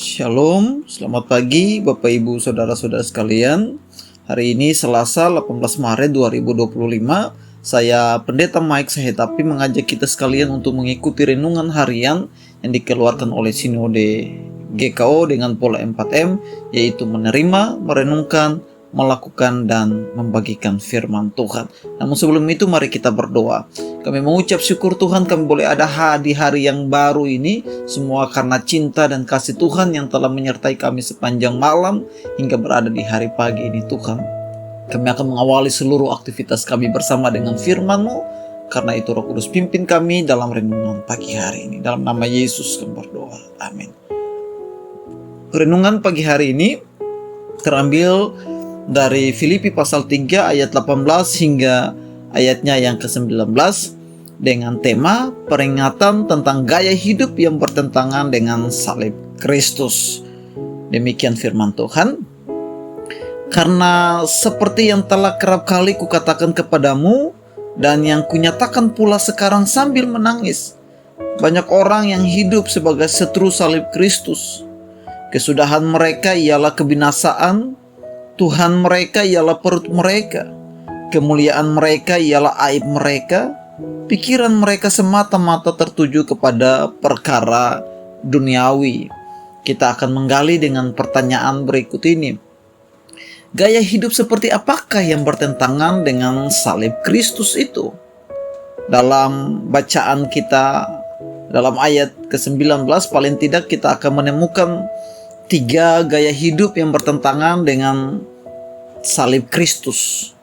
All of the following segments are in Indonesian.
Shalom, selamat pagi Bapak Ibu Saudara-saudara sekalian. Hari ini Selasa 18 Maret 2025. Saya Pendeta Mike Sahetapi mengajak kita sekalian untuk mengikuti renungan harian yang dikeluarkan oleh Sinode GKO dengan pola 4M, yaitu menerima, merenungkan, melakukan, dan membagikan firman Tuhan. Namun sebelum itu mari kita berdoa. Kami mengucap syukur Tuhan kami boleh ada di hari yang baru ini, semua karena cinta dan kasih Tuhan yang telah menyertai kami sepanjang malam hingga berada di hari pagi ini Tuhan. Kami akan mengawali seluruh aktivitas kami bersama dengan firman-Mu, karena itu Roh Kudus pimpin kami dalam renungan pagi hari ini. Dalam nama Yesus kami berdoa, amin. Renungan pagi hari ini terambil dari Filipi pasal 3 ayat 18 hingga ayatnya yang ke-19 dengan tema peringatan tentang gaya hidup yang bertentangan dengan salib Kristus. Demikian firman Tuhan. Karena seperti yang telah kerap kali kukatakan kepadamu dan yang kunyatakan pula sekarang sambil menangis, banyak orang yang hidup sebagai setru salib Kristus. Kesudahan mereka ialah kebinasaan, Tuhan mereka ialah perut mereka, kemuliaan mereka ialah aib mereka, pikiran mereka semata-mata tertuju kepada perkara duniawi. Kita akan menggali dengan pertanyaan berikut ini. Gaya hidup seperti apakah yang bertentangan dengan salib Kristus itu? Dalam bacaan kita, dalam ayat ke-19 paling tidak kita akan menemukan 3 gaya hidup yang bertentangan dengan salib Kristus.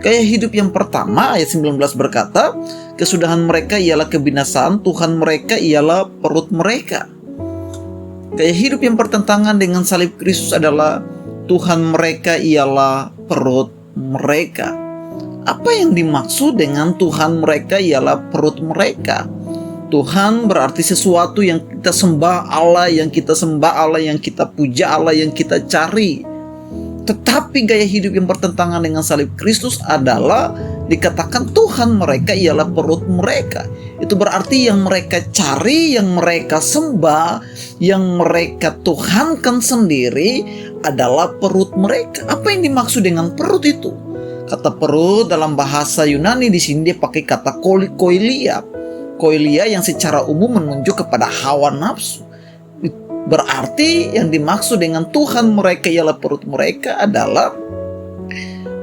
Gaya hidup yang pertama, ayat 19 berkata, kesudahan mereka ialah kebinasaan, Tuhan mereka ialah perut mereka. Gaya hidup yang bertentangan dengan salib Kristus adalah Tuhan mereka ialah perut mereka. Apa yang dimaksud dengan Tuhan mereka ialah perut mereka? Tuhan berarti sesuatu yang kita sembah, Allah yang kita sembah, Allah yang kita puja, Allah yang kita cari. Tetapi gaya hidup yang bertentangan dengan salib Kristus adalah dikatakan Tuhan mereka ialah perut mereka. Itu berarti yang mereka cari, yang mereka sembah, yang mereka tuhankan sendiri adalah perut mereka. Apa yang dimaksud dengan perut itu? Kata perut dalam bahasa Yunani di sini dia pakai kata koilia. Koilia yang secara umum menunjuk kepada hawa nafsu. Berarti yang dimaksud dengan Tuhan mereka ialah perut mereka adalah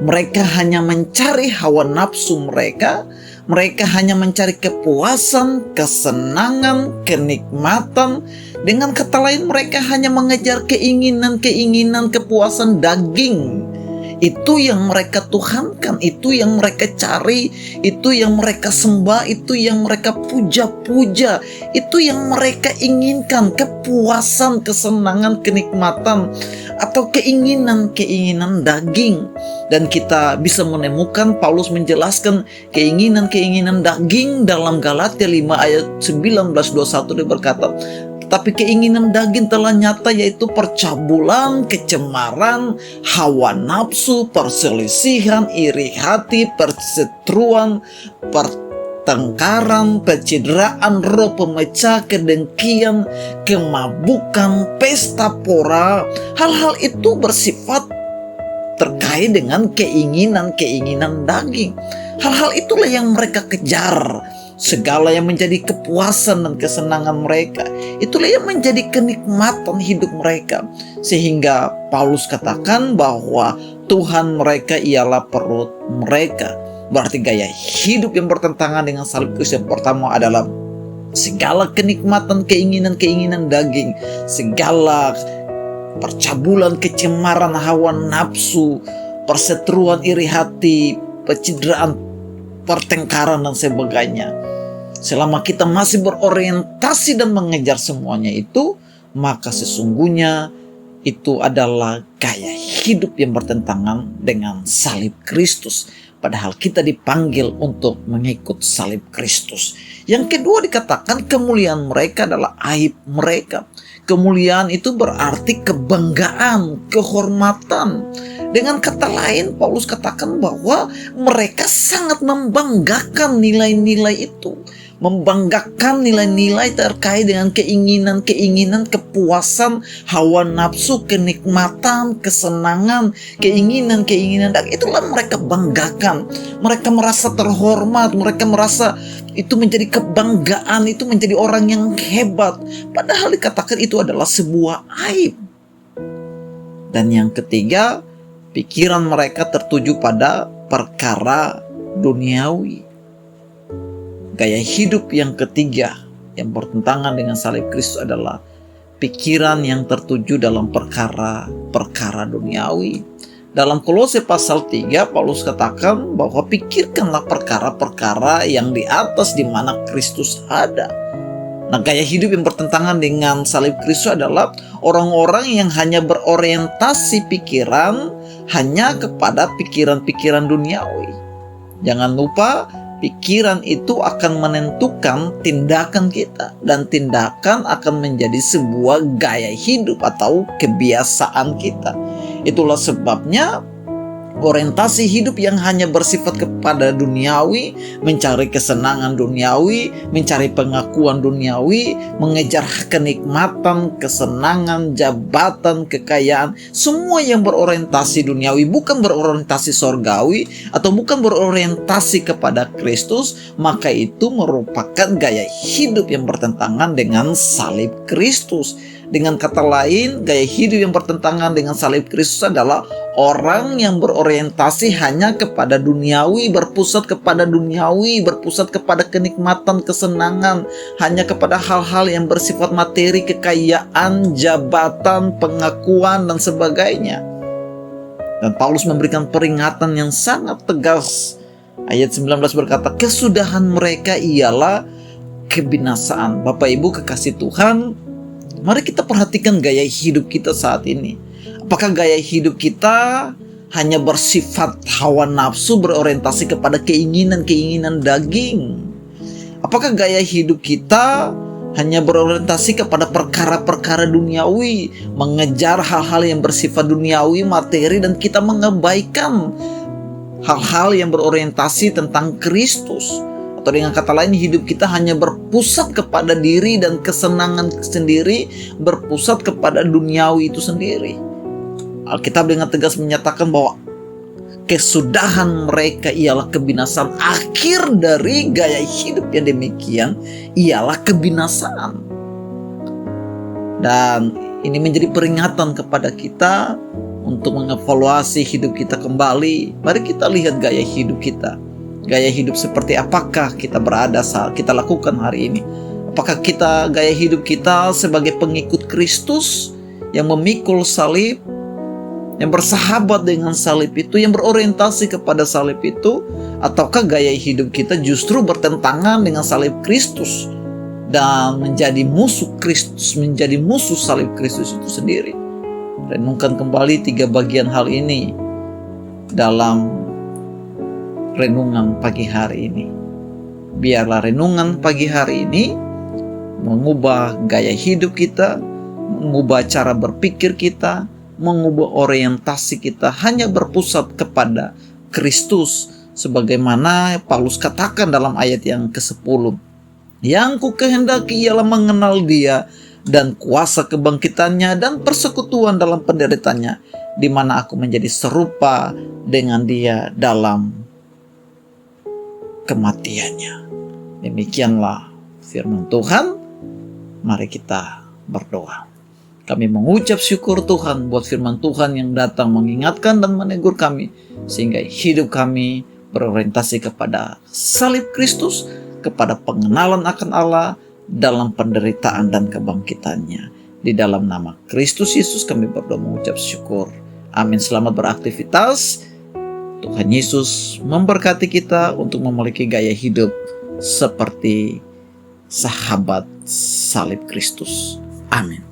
mereka hanya mencari hawa nafsu mereka. Mereka hanya mencari kepuasan, kesenangan, kenikmatan. Dengan kata lain mereka hanya mengejar keinginan-keinginan kepuasan daging. Itu yang mereka tuhankan, itu yang mereka cari, itu yang mereka sembah, itu yang mereka puja-puja, itu yang mereka inginkan, kepuasan, kesenangan, kenikmatan, atau keinginan-keinginan daging. Dan kita bisa menemukan Paulus menjelaskan keinginan-keinginan daging dalam Galatia 5 ayat 19-21 dia berkata, tapi keinginan daging telah nyata, yaitu percabulan, kecemaran, hawa nafsu, perselisihan, iri hati, perseteruan, pertengkaran, pencideraan roh, pemecah, kedengkian, kemabukan, pesta pora. Hal-hal itu bersifat terkait dengan keinginan-keinginan daging. Hal-hal itulah yang mereka kejar. Segala yang menjadi kepuasan dan kesenangan mereka, itulah yang menjadi kenikmatan hidup mereka. Sehingga Paulus katakan bahwa Tuhan mereka ialah perut mereka. Berarti gaya hidup yang bertentangan dengan salib Kristus yang pertama adalah segala kenikmatan, keinginan-keinginan daging, segala percabulan, kecemaran, hawa nafsu, perseteruan, iri hati, pencideraan, pertengkaran, dan sebagainya. Selama kita masih berorientasi dan mengejar semuanya itu, maka sesungguhnya itu adalah gaya hidup yang bertentangan dengan salib Kristus. Padahal kita dipanggil untuk mengikut salib Kristus. Yang kedua dikatakan kemuliaan mereka adalah aib mereka. Kemuliaan itu berarti kebanggaan, kehormatan. Dengan kata lain, Paulus katakan bahwa mereka sangat membanggakan nilai-nilai itu. Membanggakan nilai-nilai terkait dengan keinginan-keinginan, kepuasan, hawa nafsu, kenikmatan, kesenangan, keinginan-keinginan. Dan itulah mereka banggakan. Mereka merasa terhormat, mereka merasa itu menjadi kebanggaan, itu menjadi orang yang hebat. Padahal dikatakan itu adalah sebuah aib. Dan yang ketiga, pikiran mereka tertuju pada perkara duniawi. Gaya hidup yang ketiga yang bertentangan dengan salib Kristus adalah pikiran yang tertuju dalam perkara duniawi. Dalam Kolose pasal 3, Paulus katakan bahwa pikirkanlah perkara-perkara yang di atas di mana Kristus ada. Nah, gaya hidup yang bertentangan dengan salib Kristus adalah orang-orang yang hanya berorientasi pikiran hanya kepada pikiran-pikiran duniawi. Jangan lupa, pikiran itu akan menentukan tindakan kita, dan tindakan akan menjadi sebuah gaya hidup atau kebiasaan kita. Itulah sebabnya orientasi hidup yang hanya bersifat kepada duniawi, mencari kesenangan duniawi, mencari pengakuan duniawi, mengejar kenikmatan, kesenangan, jabatan, kekayaan, semua yang berorientasi duniawi, bukan berorientasi sorgawi atau bukan berorientasi kepada Kristus, maka itu merupakan gaya hidup yang bertentangan dengan salib Kristus. Dengan kata lain, gaya hidup yang bertentangan dengan salib Kristus adalah orang yang berorientasi hanya kepada duniawi, berpusat kepada duniawi, berpusat kepada kenikmatan, kesenangan, hanya kepada hal-hal yang bersifat materi, kekayaan, jabatan, pengakuan, dan sebagainya. Dan Paulus memberikan peringatan yang sangat tegas. Ayat 19 berkata, kesudahan mereka ialah kebinasaan. Bapak Ibu kekasih Tuhan, mari kita perhatikan gaya hidup kita saat ini. Apakah gaya hidup kita hanya bersifat hawa nafsu, berorientasi kepada keinginan-keinginan daging? Apakah gaya hidup kita hanya berorientasi kepada perkara-perkara duniawi, mengejar hal-hal yang bersifat duniawi, materi, dan kita mengabaikan hal-hal yang berorientasi tentang Kristus? Atau dengan kata lain, hidup kita hanya berpusat kepada diri dan kesenangan sendiri, berpusat kepada duniawi itu sendiri. Alkitab dengan tegas menyatakan bahwa kesudahan mereka ialah kebinasaan. Akhir dari gaya hidup yang demikian ialah kebinasaan. Dan ini menjadi peringatan kepada kita untuk mengevaluasi hidup kita kembali. Mari kita lihat gaya hidup kita. Gaya hidup seperti apakah kita berada saat kita lakukan hari ini? Apakah gaya hidup kita sebagai pengikut Kristus yang memikul salib, yang bersahabat dengan salib itu, yang berorientasi kepada salib itu? Ataukah gaya hidup kita justru bertentangan dengan salib Kristus dan menjadi musuh Kristus, menjadi musuh salib Kristus itu sendiri? Renungkan kembali 3 bagian hal ini dalam renungan pagi hari ini. Biarlah renungan pagi hari ini mengubah gaya hidup kita, mengubah cara berpikir kita, mengubah orientasi kita hanya berpusat kepada Kristus, sebagaimana Paulus katakan dalam ayat yang ke-10. Yang ku kehendaki ialah mengenal Dia dan kuasa kebangkitannya dan persekutuan dalam penderitaannya, di mana aku menjadi serupa dengan Dia dalam kematiannya. Demikianlah firman Tuhan. Mari kita berdoa. Kami mengucap syukur Tuhan buat firman Tuhan yang datang mengingatkan dan menegur kami, sehingga hidup kami berorientasi kepada salib Kristus, kepada pengenalan akan Allah dalam penderitaan dan kebangkitannya. Di dalam nama Kristus Yesus kami berdoa mengucap syukur. Amin. Selamat beraktivitas. Tuhan Yesus memberkati kita untuk memiliki gaya hidup seperti sahabat salib Kristus. Amin.